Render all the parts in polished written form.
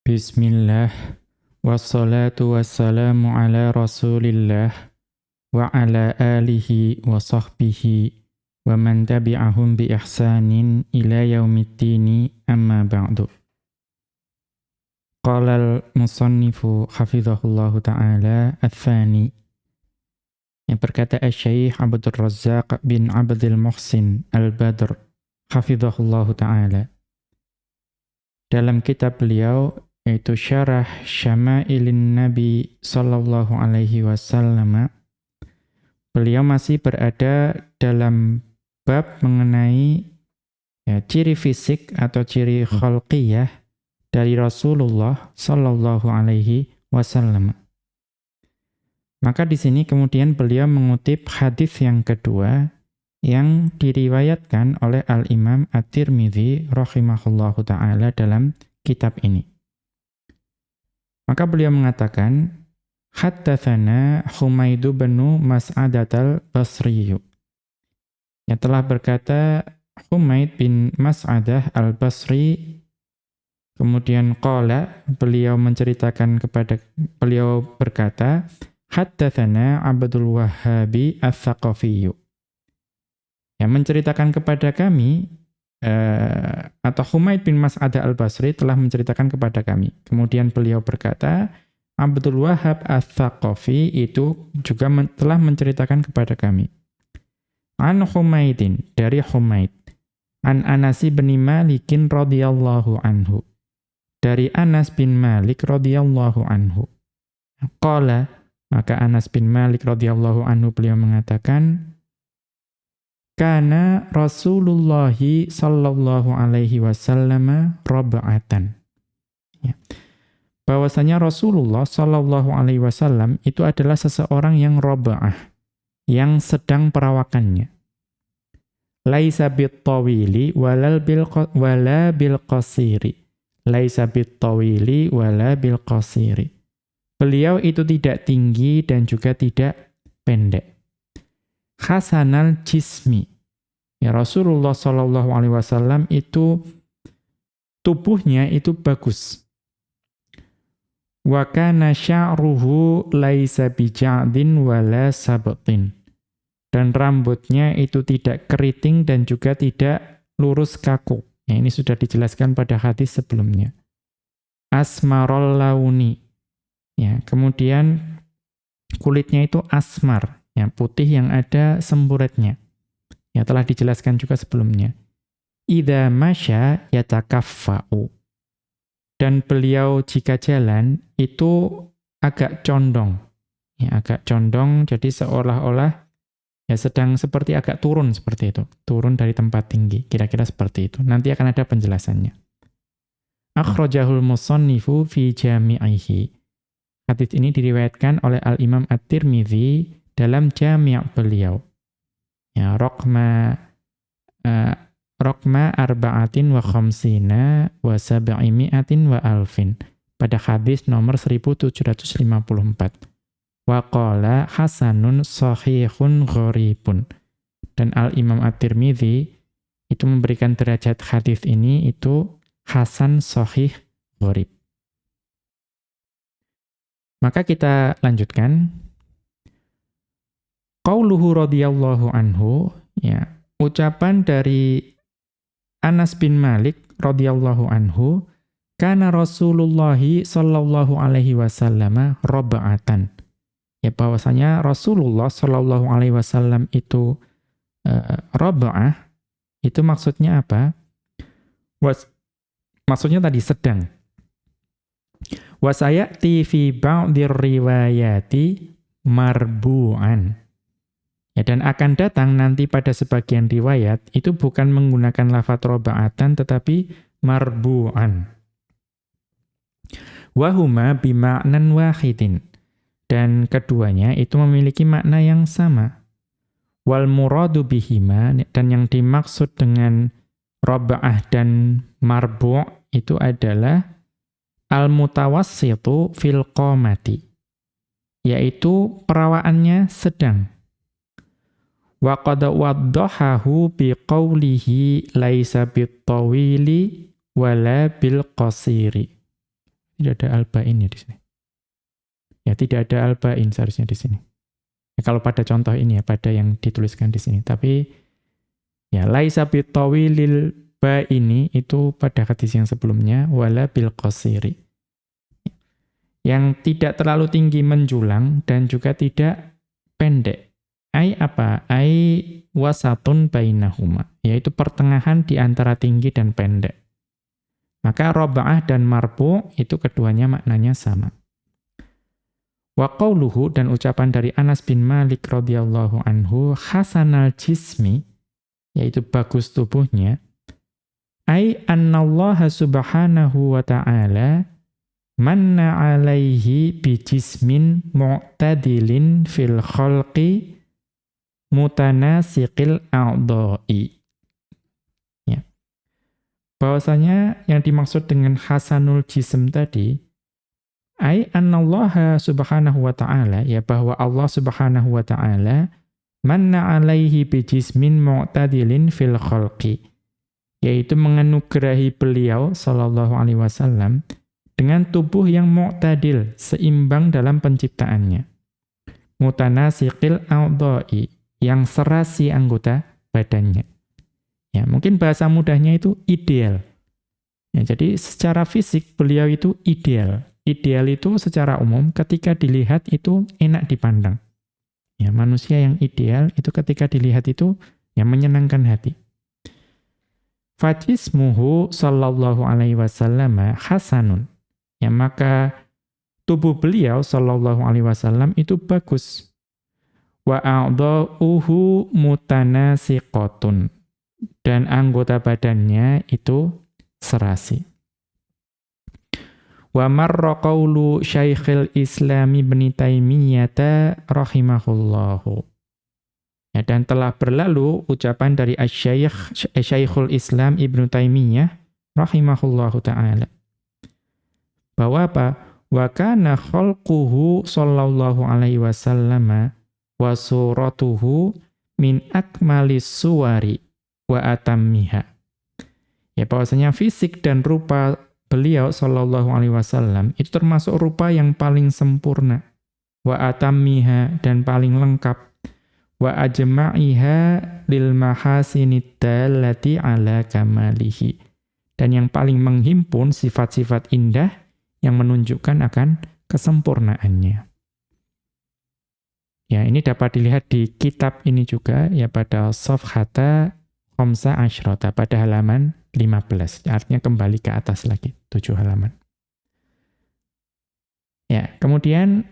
Bismillah, wassalatu wassalamu ala rasulillah, wa ala alihi wa sahbihi, wa man tabi'ahum bi ihsanin ila yaumiddini amma ba'du. Qala al-musannifu hafizahullahu ta'ala al-thani. Yang berkata Asy-Syaikh Abdul Razzaq bin Abdul Muhsin al-Badr hafizahullahu ta'ala. Dalam kitab beliau, yaitu Syarah Syama'ilin Nabi sallallahu alaihi wasallam, beliau masih berada dalam bab mengenai ciri fisik atau ciri khalqiyah dari Rasulullah sallallahu alaihi wasallam. Maka di sini kemudian beliau mengutip hadis yang kedua yang diriwayatkan oleh Al-Imam At-Tirmidzi rahimahullahu taala dalam kitab ini. Maka beliau mengatakan, haddatsana Humaydu bin Mas'adah al-Basri. Yang telah berkata Humaid bin Mas'adah al-Basri, kemudian qala, beliau berkata, haddatsana Abdul Wahhabi Ats-Tsaqafi. Yang menceritakan kepada kami, atau Humaid bin Mas'adah al-Basri telah menceritakan kepada kami. Kemudian beliau berkata, Abdul Wahhab Ats-Tsaqafi itu juga telah menceritakan kepada kami. An Humaidin, dari Humaid. An Anas bin Malikin radhiyallahu anhu. Dari Anas bin Malik radhiyallahu anhu. Qala, maka Anas bin Malik radhiyallahu anhu beliau mengatakan, kana Rasulullah sallallahu alaihi wasallam rab'atan. Ya. Bahwasanya Rasulullah sallallahu alaihi wasallam itu adalah seseorang yang rab'ah, yang sedang perawakannya. Laisa bit-tawili wala bil qasiri. Laisa bit-tawili wala bil qasiri. Beliau itu tidak tinggi dan juga tidak pendek. Hasanal jismi. Ya, Rasulullah sallallahu alaihi wasallam itu tubuhnya itu bagus. Wa kana sya'ruhu laisa bija'din wala sabtin. Dan rambutnya itu tidak keriting dan juga tidak lurus kaku. Ya, ini sudah dijelaskan pada hadis sebelumnya. Asmarul launi. Ya, kemudian kulitnya itu asmar. Ya, putih yang ada semburatnya. Ya, telah dijelaskan juga sebelumnya. Idza masya yatakaffa'u. Dan beliau jika jalan itu agak condong. Ya, agak condong, jadi seolah-olah ya sedang seperti agak turun seperti itu. Turun dari tempat tinggi, kira-kira seperti itu. Nanti akan ada penjelasannya. Akhrajahul musannifu fi jami'ihi. Hadits ini diriwayatkan oleh Al-Imam At-Tirmidzi dalam jami' beliau. Ya, raqma arba'atin wa khamsina wa sab'imi'atin wa alfin. Pada hadis nomor 1754. Wa qala hasanun sahihun gharibun. Dan Al-Imam At-Tirmidzi itu memberikan derajat hadis ini itu hasan sahih gharib. Maka kita lanjutkan. Qauluhu radhiyallahu anhu, ya, ucapan dari Anas bin Malik radhiyallahu anhu, kana Rasulullah sallallahu alaihi wasallam rab'atan. Ya, bahwasanya Rasulullah sallallahu alaihi wasallam itu rab'ah, itu maksudnya apa? Maksudnya tadi sedang. Wa sayati fi ba'dhir riwayati marbu'an. Ya, dan akan datang nanti pada sebagian riwayat, itu bukan menggunakan lafadz roba'atan, tetapi marbu'an. Wahuma bima'nan wahidin. Dan keduanya itu memiliki makna yang sama. Wal muradu bihima, dan yang dimaksud dengan roba'ah dan marbu' itu adalah al-mutawassitu fil qamati. Yaitu perawaannya sedang. Wa qad waddahahu biqaulihi laisa bit-tawili wala bil qasiri. Tidak ada al-ba'in ya di sini. Ya, tidak ada al-ba'in seharusnya di sini. Ya, kalau pada contoh ini ya, pada yang dituliskan di sini. Tapi ya, laisa bitawilil ba'ini itu pada hadis yang sebelumnya wala bil qasiri. Yang tidak terlalu tinggi menjulang dan juga tidak pendek. Ai apa? Ai wasatun bainahuma, yaitu pertengahan di antara tinggi dan pendek. Maka roba'ah dan marbu itu keduanya maknanya sama. Wa qauluhu dan ucapan dari Anas bin Malik radhiyallahu anhu hasanal jismi, yaitu bagus tubuhnya, ai annallaha subhanahu wa ta'ala manna alaihi bijismin mu'tadilin fil khalqi mutanasiqil a'dha'i. Ya. Bahwasanya yang dimaksud dengan hasanul jism tadi, ai annallaha subhanahu wa ta'ala, ya bahwa Allah subhanahu wa ta'ala manna alaihi bijismin mu'tadilin fil khalqi, yaitu menganugerahi beliau sallallahu alaihi wasallam dengan tubuh yang mu'tadil, seimbang dalam penciptaannya. Mutanasiqil a'dha'i, yang serasi anggota badannya. Ya, mungkin bahasa mudahnya itu ideal. Ya, jadi secara fisik beliau itu ideal. Ideal itu secara umum ketika dilihat itu enak dipandang. Ya, manusia yang ideal itu ketika dilihat itu ya menyenangkan hati. Fajismuhu sallallahu alaihi wasallam hasanun. Ya, maka tubuh beliau sallallahu alaihi wasallam itu bagus. Wa a'dha'uhu mutanasiqatun. Dan anggota badannya itu serasi. Wa marra qawlu Syekhul Islam Ibnu Taimiyah rahimahullahu. Ya, dan telah berlalu ucapan dari Syekhul Islam Ibnu Taimiyah rahimahullahu ta'ala. Bahwa apa? Wa kana khalquhu sallallahu alaihi wasallam wa suratuhu min akmalis suwari wa atammiha. Ya, bahwasanya fisik dan rupa beliau sallallahu alaihi wasallam itu termasuk rupa yang paling sempurna, wa atammiha, dan paling lengkap, wa ajma'iha lil mahasinid dallati ala kamalihi, dan yang paling menghimpun sifat-sifat indah yang menunjukkan akan kesempurnaannya. Ya, ini dapat dilihat di kitab ini juga ya pada safhata khamsa asyrata pada halaman 15. Artinya kembali ke atas lagi 7 halaman. Ya, kemudian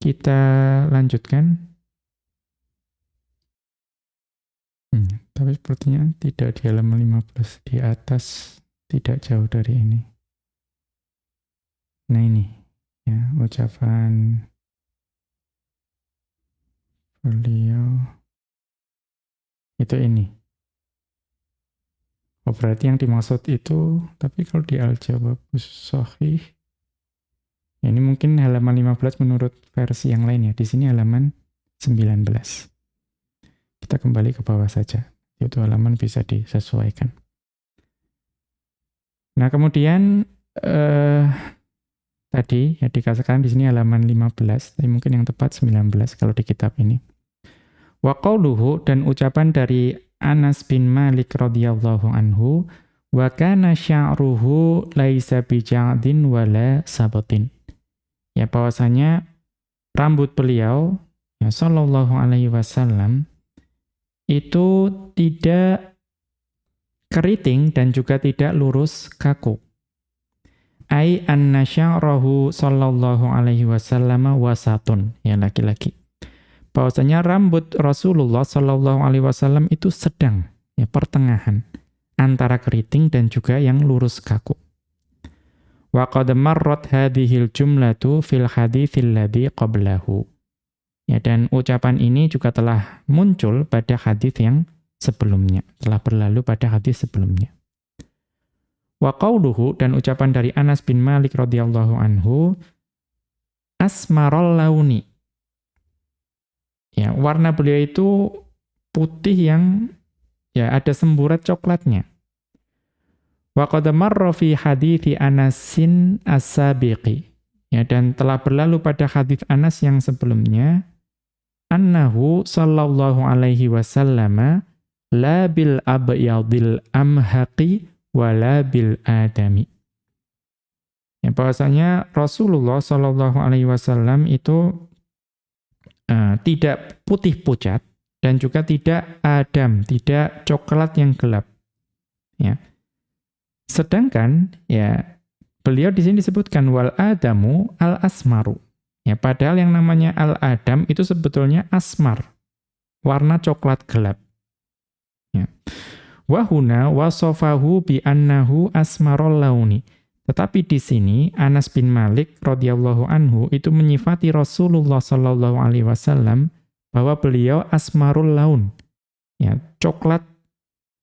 kita lanjutkan. Tapi sepertinya tidak di halaman 15, di atas, tidak jauh dari ini. Nah ini, ya, ucapan beliau itu ini. Oh, berarti yang dimaksud itu, tapi kalau di Al-Jawabus Shahih, ya ini mungkin halaman 15 menurut versi yang lain ya. Di sini halaman 19. Kita kembali ke bawah saja. Itu halaman bisa disesuaikan. Nah, kemudian tadi ya dikatakan di sini halaman 15, tapi mungkin yang tepat 19 kalau di kitab ini. Wa qauluhu, dan ucapan dari Anas bin Malik radhiyallahu anhu, wa kana sya'ruhu laisa bija'din wala sabatin. Ya, bahwasanya rambut beliau ya sallallahu alaihi wasallam itu tidak keriting dan juga tidak lurus kaku. Ai anna sya'rahu sallallahu alaihi wasallam wasatun, ya laki-laki. Bahwasanya rambut Rasulullah sallallahu alaihi wasallam itu sedang, ya pertengahan antara keriting dan juga yang lurus kaku. Wa qad marrat hadhil jumlatu fil haditsil ladzi qablahu. Ya, dan ucapan ini juga telah muncul pada hadis yang sebelumnya, telah berlalu pada hadis sebelumnya. Wa qauluhu, dan ucapan dari Anas bin Malik radhiyallahu anhu, asmaral launi. Ya, warna beliau itu putih yang ya ada semburat coklatnya. Wa qad marra fi hadithi Anasin as-sabiqi. Ya, dan telah berlalu pada hadits Anas yang sebelumnya, annahu sallallahu alaihi wasallam la bil abyadil amhaqi wala bil adami. Ya, bahwasanya Rasulullah sallallahu alaihi wasallam itu tidak putih pucat dan juga tidak adam, tidak coklat yang gelap. Ya. Sedangkan ya beliau di sini disebutkan wal adamu al asmaru. Ya, padahal yang namanya al adam itu sebetulnya asmar, warna coklat gelap. Ya. Wa huna wasafahu bi annahu asmarul launi. Tetapi di sini Anas bin Malik radhiyallahu anhu itu menyifati Rasulullah sallallahu alaihi wasallam bahwa beliau asmarul laun. Ya, coklat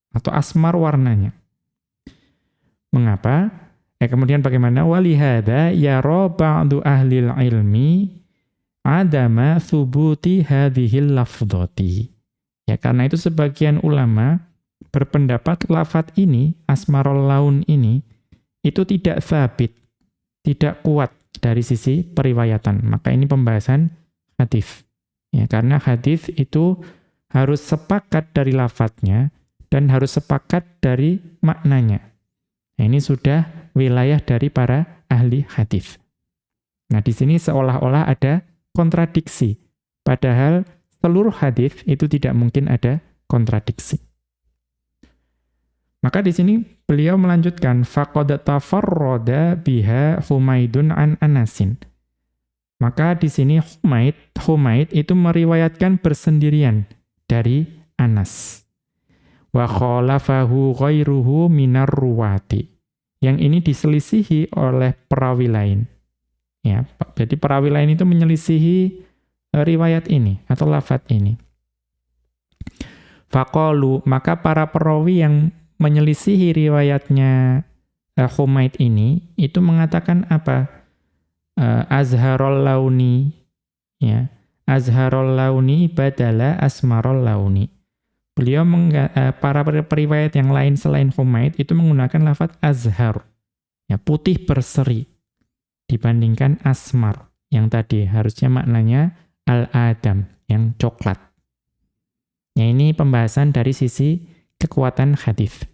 atau asmar warnanya. Mengapa? Kemudian bagaimana? Walihada yara ba'du ahlil ilmi adama thubuti hadhil lafdhati. Ya, karena itu sebagian ulama berpendapat lafadz ini, asmarul laun ini, itu tidak sabit, tidak kuat dari sisi periwayatan. Maka ini pembahasan hadis. Ya, karena hadis itu harus sepakat dari lafadznya dan harus sepakat dari maknanya. Nah, ini sudah wilayah dari para ahli hadis. Nah, di sini seolah-olah ada kontradiksi, padahal seluruh hadis itu tidak mungkin ada kontradiksi. Maka di sini beliau melanjutkan faqad tafarrada biha Humaidun an Anasin. Maka di sini Humaid itu meriwayatkan bersendirian dari Anas. Wa khalafahu ghairuhu minar ruwati. Yang ini diselisihi oleh perawi lain. Ya, jadi perawi lain itu menyelisihi riwayat ini atau lafadz ini. Faqalu, maka para perawi yang menyelisihi riwayatnya Humaid ini itu mengatakan apa? Azharul launi, ya, azharul launi badala asmarul launi. Beliau para periwayat yang lain selain Humaid itu menggunakan lafadz azhar, ya, putih berseri, dibandingkan asmar yang tadi harusnya maknanya al-adam, yang coklat. Ya, ini pembahasan dari sisi kekuatan hadis.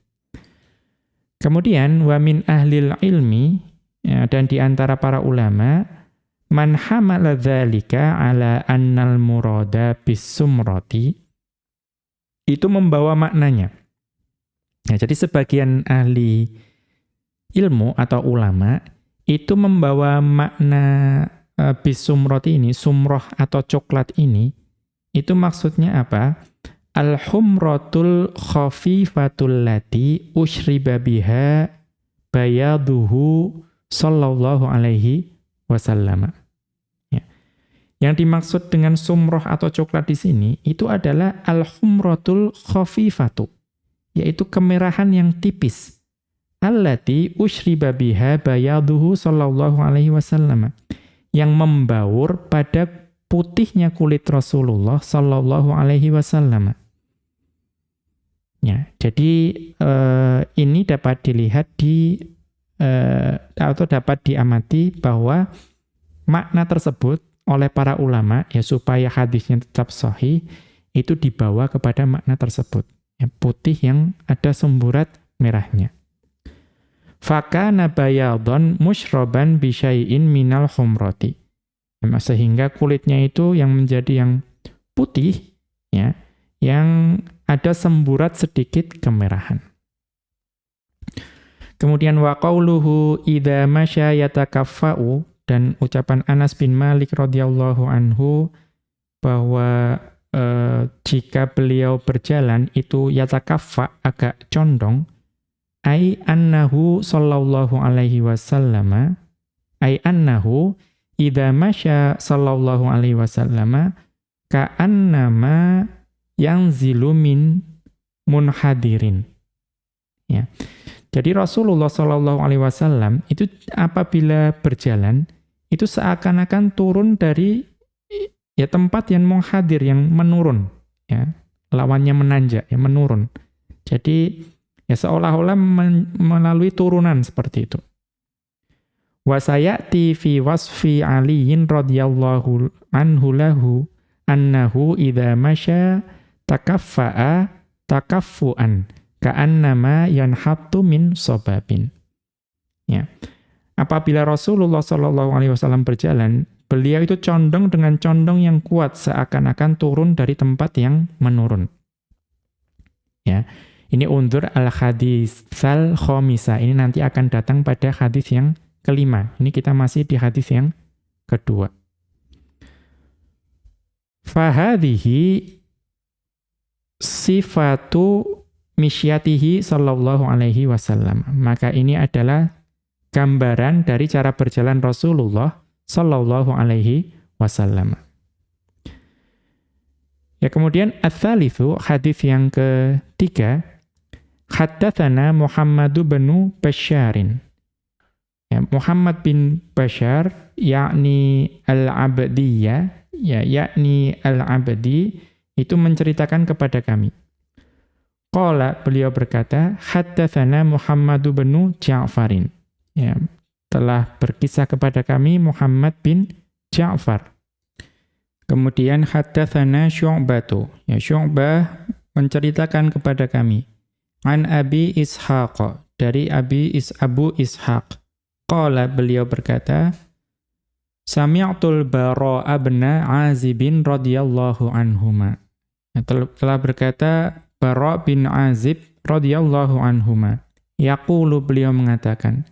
Kemudian wa min ahlil ilmi, ya, dan di antara para ulama man hamala dzalika ala annal murada bisumrati, itu membawa maknanya. Ya, jadi sebagian ahli ilmu atau ulama itu membawa makna bisumrati ini, sumroh atau coklat ini, itu maksudnya apa? Al-humratul khafifatul lati ushriba biha bayaduhu sallallahu alaihi wasallam. Ya. Yang dimaksud dengan sumroh atau coklat di sini itu adalah al-humratul khafifatu, yaitu kemerahan yang tipis. Allati ushriba biha bayaduhu sallallahu alaihi wasallam, yang membaur pada putihnya kulit Rasulullah sallallahu alaihi wasallam. Ya, jadi ini dapat dilihat atau dapat diamati bahwa makna tersebut oleh para ulama, ya, supaya hadisnya tetap sahih, itu dibawa kepada makna tersebut, ya, putih yang ada semburat merahnya. Fakana bayadun mushraban bi syai'in minal humrati, sehingga kulitnya itu yang menjadi yang putih, ya, yang ada semburat sedikit kemerahan. Kemudian wa qauluhu idza masya yatakaffa'u, dan ucapan Anas bin Malik radhiyallahu anhu bahwa jika beliau berjalan itu yatakaffa, agak condong, ai annahu sallallahu alaihi wasallam, ai annahu idza masya sallallahu alaihi wasallam ka'annama yanzilu min munhadirin. Ya. Jadi Rasulullah sallallahu alaihi wasallam itu apabila berjalan itu seakan-akan turun dari, ya, tempat yang munhadir, yang menurun, ya. Lawannya menanjak, ya, menurun. Jadi Ya seolah-olah melalui turunan seperti itu. Wa sayati fi wasfi Aliyin radhiyallahu anhu lahu annahu idza masya takaffa'a takaffuan ka'annama yanhattu min sababin. Ya. Apabila Rasulullah sallallahu alaihi wasallam berjalan, beliau itu condong dengan condong yang kuat seakan-akan turun dari tempat yang menurun. Ya. Ini undur al-haditsal khomisa. Ini nanti akan datang pada hadis yang kelima. Ini kita masih di hadis yang kedua. Fahadhihi sifatu misyatihi sallallahu alaihi wasallam. Maka ini adalah gambaran dari cara berjalan Rasulullah sallallahu alaihi wasallam. Ya, kemudian ats-tsalitsu, hadis yang ketiga, haddatsana Muhammad bin Basyarin. Ya, Muhammad bin Basyar yakni al-Abdiyah, ya yakni al-Abdi itu menceritakan kepada kami. Qala, beliau berkata, haddatsana Muhammad bin Ja'farin. Ya, telah berkisah kepada kami Muhammad bin Ja'far. Kemudian haddatsana Syu'batu. Ya, Syu'bah menceritakan kepada kami an Abi Ishaq, dari Abu Ishaq. Qala, beliau berkata, sami'tul Bara' bin Azib radhiyallahu anhuma. Telah berkata Bara' bin Azib radhiyallahu anhuma. Yaqulu, beliau mengatakan,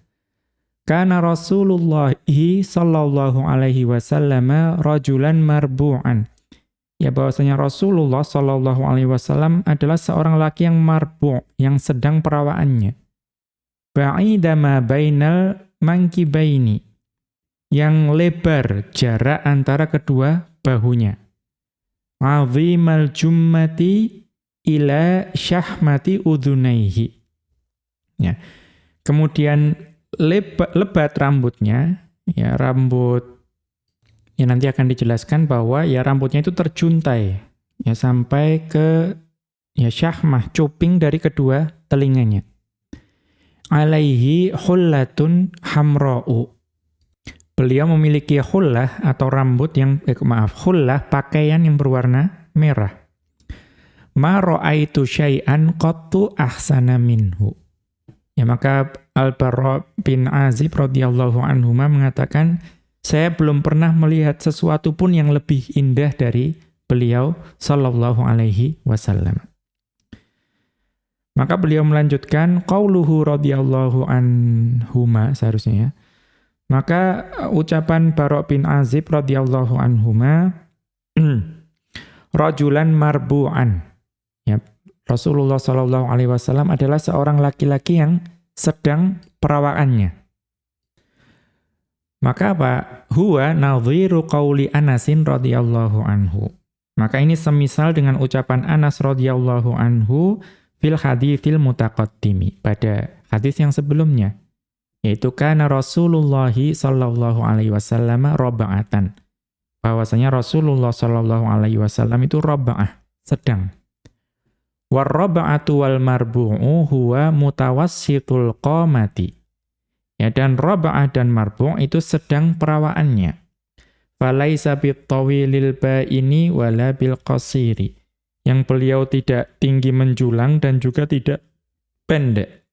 kana Rasulullah sallallahu alaihi wasallam rajulan marbu'an. Ya, bahwasanya Rasulullah sallallahu alaihi wasallam adalah seorang laki yang marbu', yang sedang perawaannya. Ba'ida ma bainal mankibaini, yang lebar jarak antara kedua bahunya. Azimal jummati ila syahmati udhunaihi. Ya. Kemudian lebat rambutnya, ya rambut, ya nanti akan dijelaskan bahwa ya rambutnya itu terjuntai, ya sampai ke ya syahmah, cuping dari kedua telinganya. Alaihi hullatun hamra'u. Beliau memiliki hullah atau rambut yang, hullah, pakaian yang berwarna merah. Ma ra'aitu syai'an qattu ahsana minhu. Ya, maka Al-Bara' bin Azib radhiyallahu anhuma mengatakan, saya belum pernah melihat sesuatu pun yang lebih indah dari beliau sallallahu alaihi wasallam. Maka beliau melanjutkan qauluhu radhiyallahu anhuma, seharusnya ya. Maka ucapan Bara' bin Azib radhiyallahu anhuma, rajulan marbu'an. Ya, Rasulullah sallallahu alaihi wasallam adalah seorang laki-laki yang sedang perawaannya. Maka apa? Huwa nadhiru qauli Anasin radhiyallahu anhu. Maka ini semisal dengan ucapan Anas radhiyallahu anhu fil haditsil mutaqaddimi, pada hadis yang sebelumnya, yaitu kana Rasulullah sallallahu alaihi wasallam raba'atan. Bahwasanya Rasulullah sallallahu alaihi wasallam itu raba'ah, sedang. War raba'atu wal marbu'u huwa mutawassitul qamati. Ya, dan raba'ah dan marbu' itu sedang perawaannya. Falaisa bitawilil ba'ini wala bil qasiri. Yang beliau tidak tinggi menjulang dan juga tidak pendek.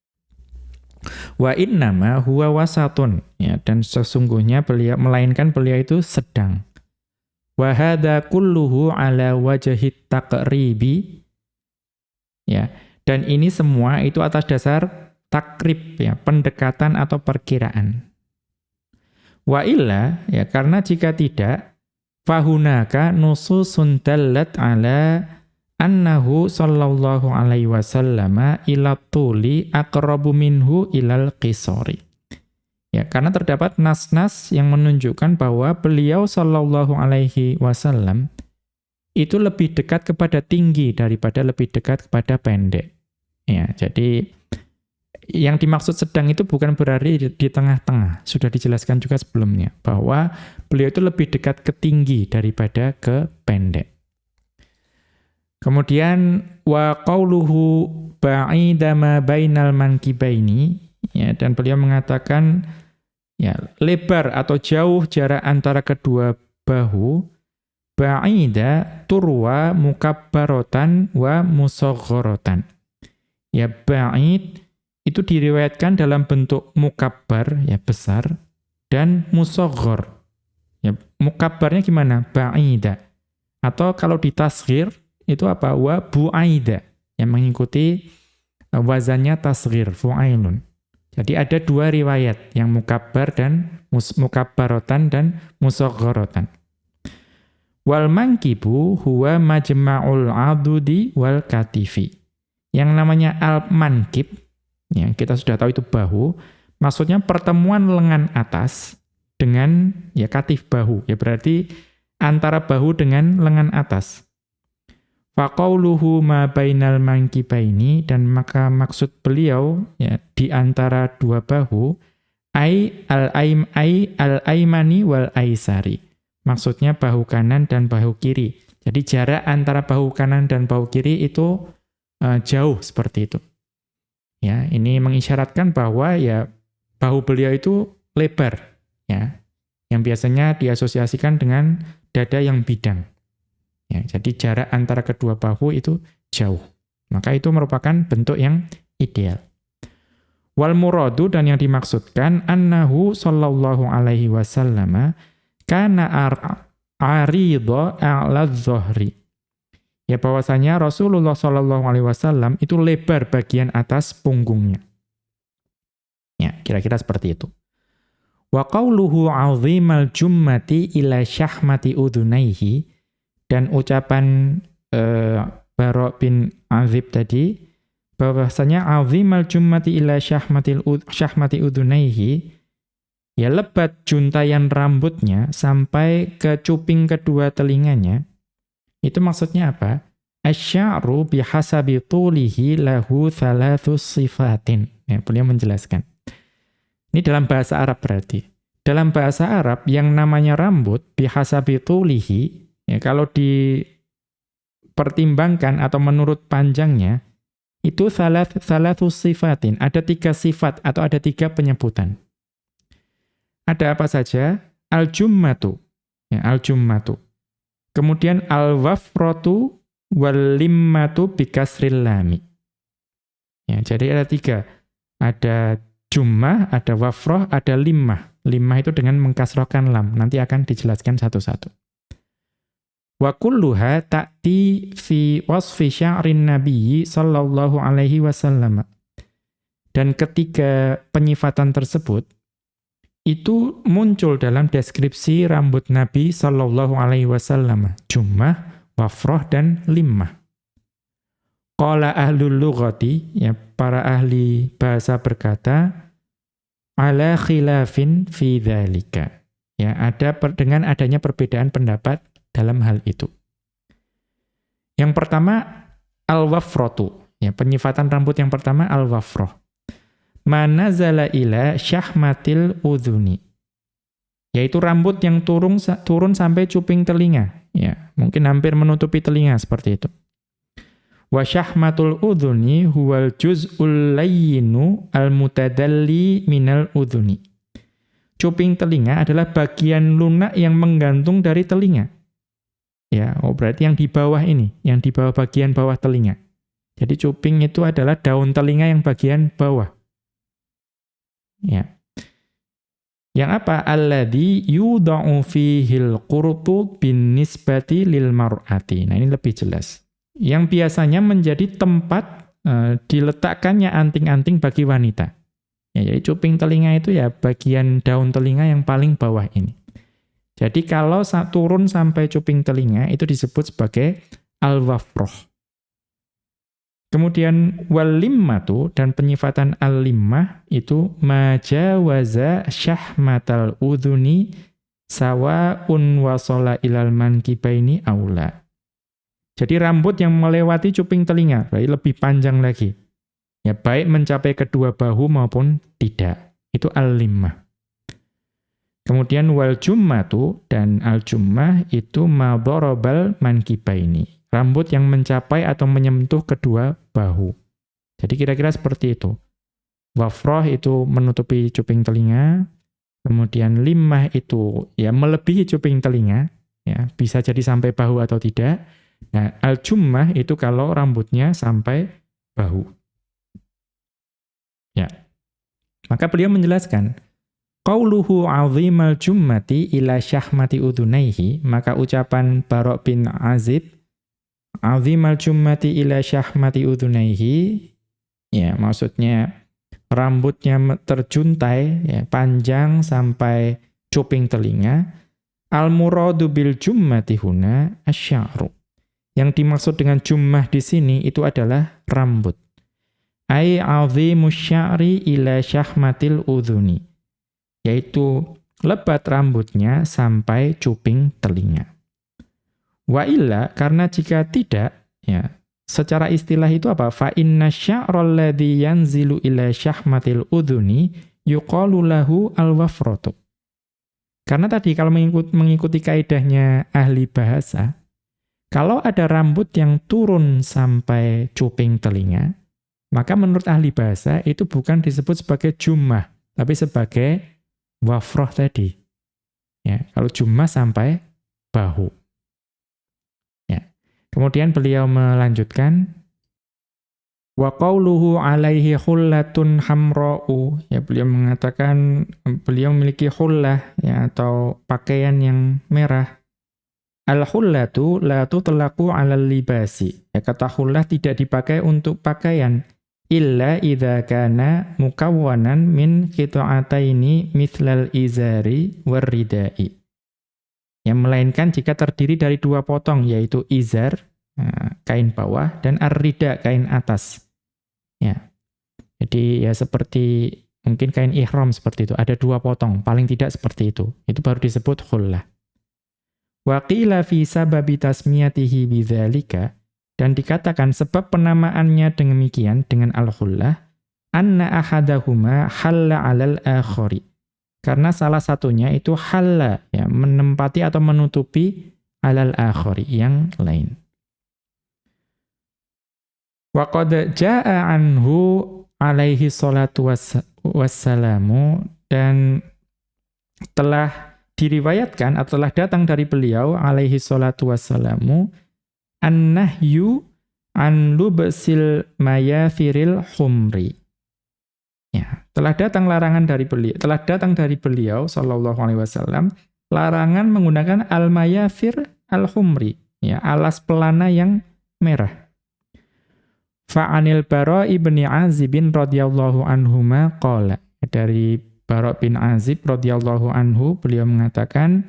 Wa innama huwa wasatun. Ya, dan sesungguhnya melainkan beliau itu sedang. Wa hadza kulluhu ala wajhit taqribi. Ya, dan ini semua itu atas dasar takrib, ya, pendekatan atau perkiraan. Wa illa, ya, karena jika tidak, fahunaka nususun dallat ala annahu sallallahu alaihi wasallam ila tuli aqrabu minhu ilal qisari. Ya, karena terdapat nas-nas yang menunjukkan bahwa beliau sallallahu alaihi wasallam itu lebih dekat kepada tinggi daripada lebih dekat kepada pendek. Ya, jadi yang dimaksud sedang itu bukan berarti di tengah-tengah. Sudah dijelaskan juga sebelumnya bahwa beliau itu lebih dekat ke tinggi daripada ke pendek. Kemudian wa qauluhu ba'ida ma bainal mankibaini, ya, dan beliau mengatakan ya lebar atau jauh jarak antara kedua bahu, ba'ida turwa mukabbaratan wa musaghharatan. Ya ba'id itu diriwayatkan dalam bentuk mukabbar, ya besar, dan musaghhar. Ya mukabbarnya gimana? Ba'ida. Atau kalau ditasghir itu apa? Wa bu'aida, yang mengikuti wazannya tasghir, fu'ailun. Jadi ada dua riwayat, yang mukabbar dan mukabbaratan dan musaghharatan. Wal mankibu huwa majma'ul adudi wal katifi. Yang namanya al-mankib, ya, kita sudah tahu itu bahu, maksudnya pertemuan lengan atas dengan ya katif bahu, ya berarti antara bahu dengan lengan atas. Faqauluhu ma bainal mankibaini, dan maka maksud beliau ya di antara dua bahu, al-aimani wal aisari. Maksudnya bahu kanan dan bahu kiri. Jadi jarak antara bahu kanan dan bahu kiri itu jauh seperti itu. Ya, ini mengisyaratkan bahwa ya bahu beliau itu lebar, ya. Yang biasanya diasosiasikan dengan dada yang bidang. Ya, jadi jarak antara kedua bahu itu jauh. Maka itu merupakan bentuk yang ideal. Wal muradu, dan yang dimaksudkan annahu sallallahu alaihi wasallam kana aridha a'la dhahri. Ya bahwasanya Rasulullah sallallahu alaihi wasallam itu lebar bagian atas punggungnya. Ya, kira-kira seperti itu. Wa qauluhu 'azimal jummati ila syahmati udunaihi, dan ucapan Bara' bin Azib tadi bahwasanya 'azimal jummati ila syahmati udunaihi, ya lebat juntayan rambutnya sampai ke cuping kedua telinganya. Itu maksudnya apa? Asy-sya'ru bihasabi tulihi lahu thalathu sifatin. Ya, beliau menjelaskan. Ini dalam bahasa Arab berarti. Dalam bahasa Arab yang namanya rambut bihasabi tulihi, ya kalau dipertimbangkan atau menurut panjangnya, itu thalathu sifatin. Ada 3 sifat atau ada 3 penyebutan. Ada apa saja? Al-jummatu. Ya, al-jummatu. Kemudian al-wafratu wal-limmatu bikasril lami. Ya, jadi ada 3. Ada jummah, ada wafroh, ada limmah. Limmah itu dengan mengkasrohkan lam. Nanti akan dijelaskan satu-satu. Wa kulluha ta'ti fi wasfi sya'rin nabiyyi sallallahu alaihi wasallam. Dan ketiga penyifatan tersebut itu muncul dalam deskripsi rambut Nabi sallallahu alaihi wasallam, jummah, wafroh, dan limmah. Qala ahlul lughati, ya para ahli bahasa berkata, ala khilafin fi dzalika. Ya, dengan adanya perbedaan pendapat dalam hal itu. Yang pertama al-wafratu, ya penyifatan rambut yang pertama al-wafroh. Manazala ila syahmatil udhuni, yaitu rambut yang turun sampai cuping telinga, ya mungkin hampir menutupi telinga seperti itu. Wa syahmatul udhuni huwal juz'ul layyinu al-mutadalli minal udhuni. Cuping telinga adalah bagian lunak yang menggantung dari telinga. Ya, berarti yang di bawah ini, yang di bawah bagian bawah telinga. Jadi cuping itu adalah daun telinga yang bagian bawah. Ya. Yang apa? Alladzi yudha'u fihil qurtu bin nisbati lil mar'ati. Nah, ini lebih jelas. Yang biasanya menjadi tempat diletakkannya anting-anting bagi wanita. Ya, jadi cuping telinga itu ya bagian daun telinga yang paling bawah ini. Jadi kalau turun sampai cuping telinga itu disebut sebagai al-wafroh. Kemudian wal-limmatu, dan penyifatan al-limmah itu majawaza syahmatal udhuni sawa'un wasala ilal mankibaini aula. Jadi rambut yang melewati cuping telinga, berarti lebih panjang lagi. Ya baik mencapai kedua bahu maupun tidak. Itu al-limmah. Kemudian wal jummatu, dan al-jummah itu madharabal mankibaini. rambut yang mencapai atau menyentuh kedua bahu. Jadi kira-kira seperti itu. Wafroh itu menutupi cuping telinga, kemudian limmah itu ya melebihi cuping telinga, ya bisa jadi sampai bahu atau tidak. Nah, al-jummah itu kalau rambutnya sampai bahu. Ya. Maka beliau menjelaskan, qauluhu 'azimal jummati ila syahmati udhunaihi, maka ucapan Bara' bin Azib, 'azimal jummati ila syahmati udhunaihi, ya maksudnya rambutnya terjuntai, ya, panjang sampai cuping telinga. Al-muradu bil jummati huna asy'aru. Yang dimaksud dengan jummah di sini itu adalah rambut. Ai 'azimus sya'ri ila syahmatil udhuni. Yaitu lebat rambutnya sampai cuping telinga. Wa illa, karena jika tidak, ya, secara istilah itu apa? Fa inna sya'ral ladzi yanzilu ila syahmatil udhuni yuqalu lahu al-wafratu. Karena tadi kalau mengikuti kaidahnya ahli bahasa, kalau ada rambut yang turun sampai cuping telinga, maka menurut ahli bahasa itu bukan disebut sebagai jummah, tapi sebagai wafroh tadi. Ya, kalau jummah sampai bahu. Ya. Kemudian beliau melanjutkan, wa qauluhu alaihi khullatun hamra'u, ya beliau mengatakan beliau memiliki khullah, ya, atau pakaian yang merah. Al-khullatu la tutlaqu 'alal libasi. Ya, kata khullah tidak dipakai untuk pakaian illa idza kana mukawwanan min qita'ataini mithlal izari warridai. Yang melainkan jika terdiri dari dua potong, yaitu izar, kain bawah, dan ar-rida, kain atas. Ya. Jadi ya seperti mungkin kain ihram seperti itu, ada dua potong, paling tidak seperti itu. Itu baru disebut khullah. Wa qila fi sababi tasmiyatihi bidzalika, dan dikatakan sebab penamaannya demikian dengan al-khullah, anna ahadahuma halla 'alal akhari. Karena salah satunya itu halla, ya, menempati atau menutupi 'alal akhari, yang lain. Wa qad jaa'a anhu alaihi salatu wassalamu, dan telah diriwayatkan atau telah datang dari beliau alaihi salatu wassalamu an-nahyu an lubsil mayathiril humri. Ya, telah datang dari beliau sallallahu alaihi wasallam larangan menggunakan al-mayathir al-humri, ya, alas pelana yang merah. Fa'anil Bara' ibn Azib radhiyallahu anhuma qala, dari Bara' bin Azib radhiyallahu anhu beliau mengatakan,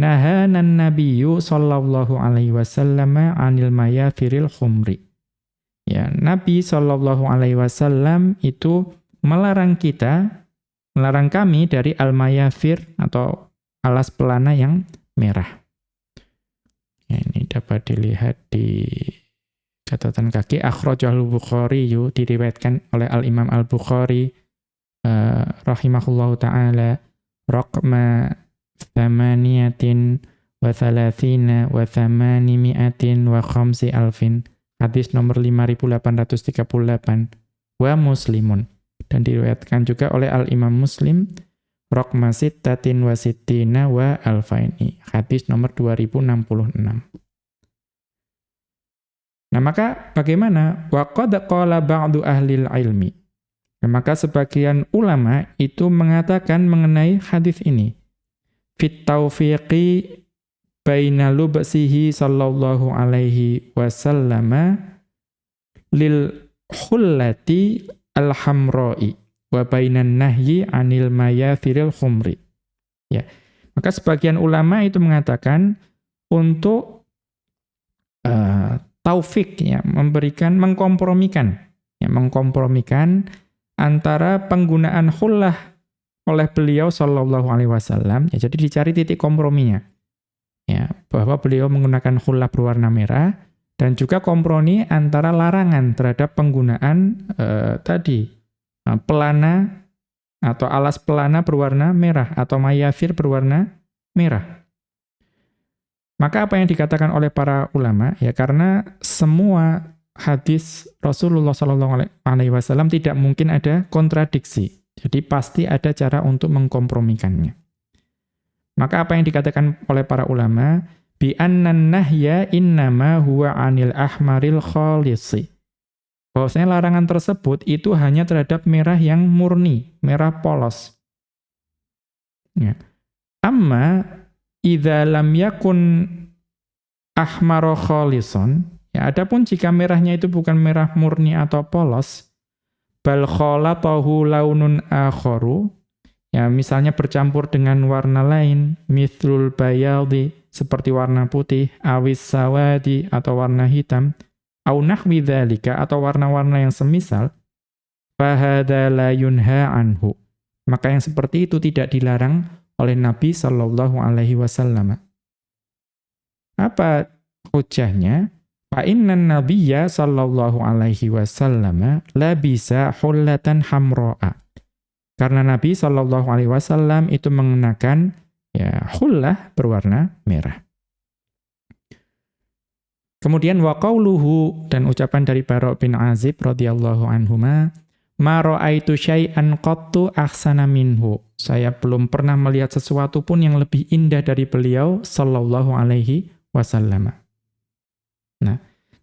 nahanan nabiyyu sallallahu alaihi wasallam 'anil mayathiril khumri. Ya, Nabi sallallahu alaihi wasallam itu melarang kami dari al-mayathir atau alas pelana yang merah. Ya, ini dapat dilihat di catatan kaki akhrajahul Bukhari, diriwayatkan oleh Al-Imam Al-Bukhari rahimahullahu ta'ala, raqma 38 wa 850 hadis nomor 5838, wa Muslimun, dan diriwayatkan juga oleh Al-Imam Muslim raqma 66 wa alfaini, hadis nomor 2066. Nah, maka bagaimana? Wa qad qala ba'du ahlil ilmi. Nah, maka sebagian ulama itu mengatakan mengenai hadis ini, fit taufiqi baina lubsihi sallallahu alaihi wasallama lil khullati al-hamra'i wa bainan nahyi anil mayathiril khumri. Ya. Maka sebagian ulama itu mengatakan untuk taufik, ya, mengkompromikan antara penggunaan khullah oleh beliau sallallahu alaihi wasallam, ya, jadi dicari titik komprominya. Ya, bahwa beliau menggunakan khullah berwarna merah, dan juga kompromi antara larangan terhadap penggunaan pelana atau alas pelana berwarna merah atau mayathir berwarna merah. Maka apa yang dikatakan oleh para ulama, ya karena semua hadis Rasulullah SAW tidak mungkin ada kontradiksi. Jadi pasti ada cara untuk mengkompromikannya. Maka apa yang dikatakan oleh para ulama, bi annan nahya innama huwa anil ahmaril khalisi. Bahwasanya larangan tersebut itu hanya terhadap merah yang murni, merah polos. Ya. Amma idza lam yakun ahmaro khalison, ya adapun jika merahnya itu bukan merah murni atau polos, bal khalatahu launun akharu, ya misalnya bercampur dengan warna lain, mithlul bayadi, seperti warna putih, awis sawadi atau warna hitam, au nahwi dzalika atau warna-warna yang semisal, fahadza la yunha anhu. Maka yang seperti itu tidak dilarang oleh Nabi sallallahu alaihi wasallam. Apa hujahnya? Fa innan nabiyya sallallahu alaihi wasallam labisa hullatan hamra'a. Karena Nabi sallallahu alaihi wasallam itu mengenakan ya hullah berwarna merah. Kemudian wa qauluhu, dan ucapan dari Bara' bin Azib radhiyallahu anhuma, ma ra'aitu syai'an qattu ahsana minhu. Saya belum pernah melihat sesuatu pun yang lebih indah dari beliau sallallahu alaihi wasallam. Nah,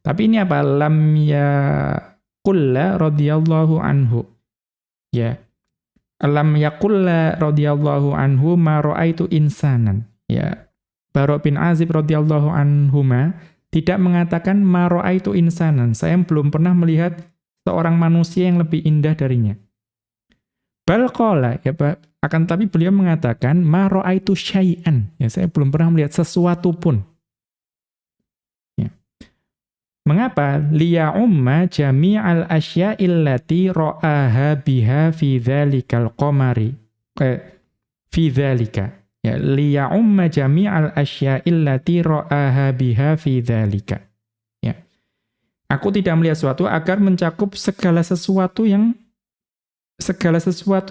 tapi ini apa? Lam yaqulla radhiyallahu anhu. Ya. Lam yaqulla radhiyallahu anhu ma ra'aitu insanan. Ya. Bara' bin Azib radhiyallahu anhuma tidak mengatakan ma ra'aitu insanan. Saya belum pernah melihat seorang manusia yang lebih indah darinya. Bal qala, ya Pak, akan tapi beliau mengatakan ma ra'aitu syai'an. Ya, saya belum pernah melihat sesuatu pun. Ya. Mengapa? Liya'umma jami'al asya'illati ra'aha biha fi dzalikal qamari. Fi dzalika. Ya, liya'umma jami'al asya'illati ra'aha biha fi dzalika. Ya. Aku tidak melihat sesuatu agar mencakup segala sesuatu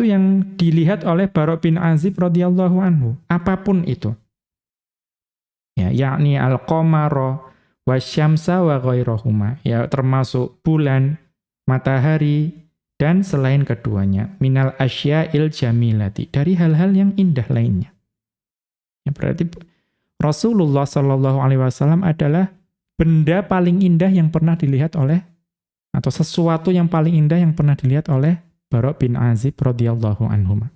yang dilihat oleh Bara' bin Azib radhiyallahu anhu, apapun itu. Ya, yakni al-qamara wasyamsa wa ghairahuma, ya termasuk bulan, matahari dan selain keduanya, minal asya'il jamilati, dari hal-hal yang indah lainnya. Ya, berarti Rasulullah sallallahu alaihi wasallam adalah benda paling indah yang pernah dilihat oleh, atau sesuatu yang paling indah yang pernah dilihat oleh Bara' bin Azib radhiyallahu anhuma.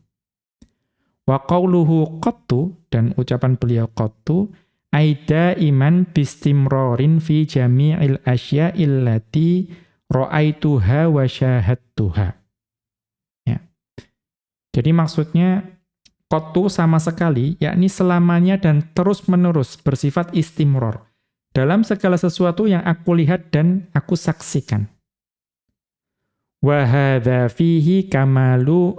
Wa qauluhu qattu, dan ucapan beliau qattu, aida iman bistimrorin fi jami'il asya'il lati ra'aituha wa syahadtuha. Ya. Jadi maksudnya qattu sama sekali, yakni selamanya dan terus-menerus bersifat istimror dalam segala sesuatu yang aku lihat dan aku saksikan. Wa hadza fihi kamalu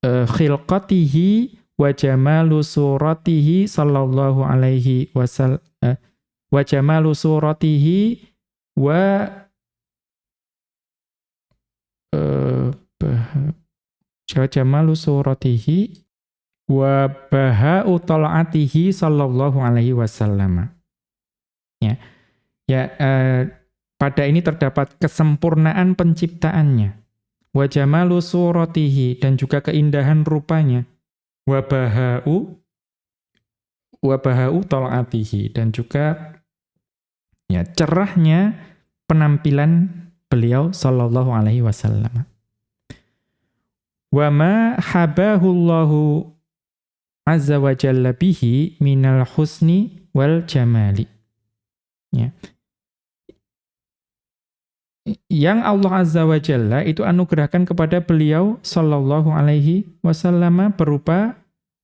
khilqatihi wa jamalu suratihi sallallahu alaihi wasallam, wa jamalu suratihi wa jamalu suratihi wa baha'u tal'atihi sallallahu alaihi wasallam. Ya. Pada ini terdapat kesempurnaan penciptaannya. Wa jamalu suratihi, dan juga keindahan rupanya. Wa baha'u tal'atihi, dan juga ya cerahnya penampilan beliau sallallahu alaihi wasallam. Wa ma habahullahu azza wa jalla bihi minal husni wal jamali. Ya. Yang Allah azza wa jalla itu anugerahkan kepada beliau sallallahu alaihi wasallam berupa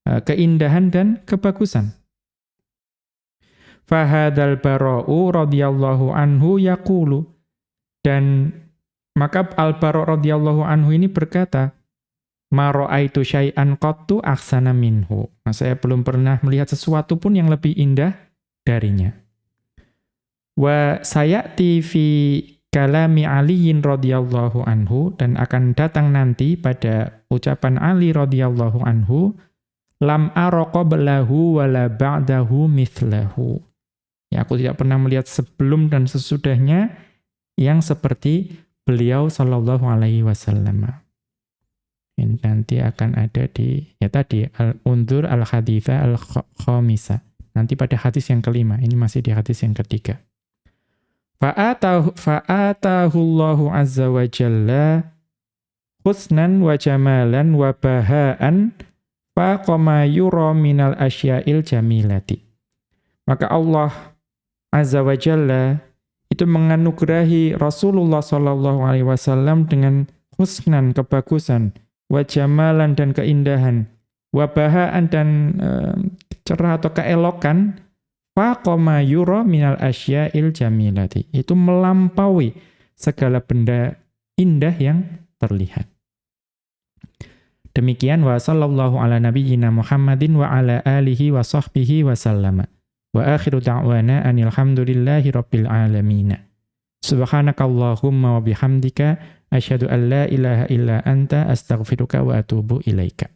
keindahan dan kebagusan. Fahadal bara'u radhiyallahu anhu yaqulu, dan maka al-Bara' radhiyallahu anhu ini berkata, ma ra'aitu syai'an qattu ahsana minhu. Nah, saya belum pernah melihat sesuatu pun yang lebih indah darinya. Wa sayati fi kalami Aliyin radhiyallahu anhu, dan akan datang nanti pada ucapan Ali radhiyallahu anhu, lam ara qablahu wala ba'dahu mithlahu. Ya, aku tidak pernah melihat sebelum dan sesudahnya yang seperti beliau sallallahu alaihi wasallam. Ini nanti akan ada di ya tadi al-undur al-haditha al-khamisa. Nanti pada hadis yang kelima, ini masih di hadis yang ketiga. Fa'atahu Allahu azza wa jalla husnan wa jamalan wa baha'an faqama yura minal asya'il jamilati. Maka Allah azza wa jalla itu menganugerahi Rasulullah sallallahu alaihi wasallam dengan husnan, kebagusan, wa jamalan dan keindahan, wa baha'an dan cerah atau keelokan, faqama yura minal asya'il jamilati. Itu melampaui segala benda indah yang terlihat. Demikian wa sallallahu ala nabiyyina Muhammadin wa ala alihi wa sahbihi wa sallama. Wa akhiru da'wana anil hamdulillahi rabbil alamin. Subhanakallahumma wa bihamdika asyhadu an la ilaha illa anta astaghfiruka wa atubu ilaika.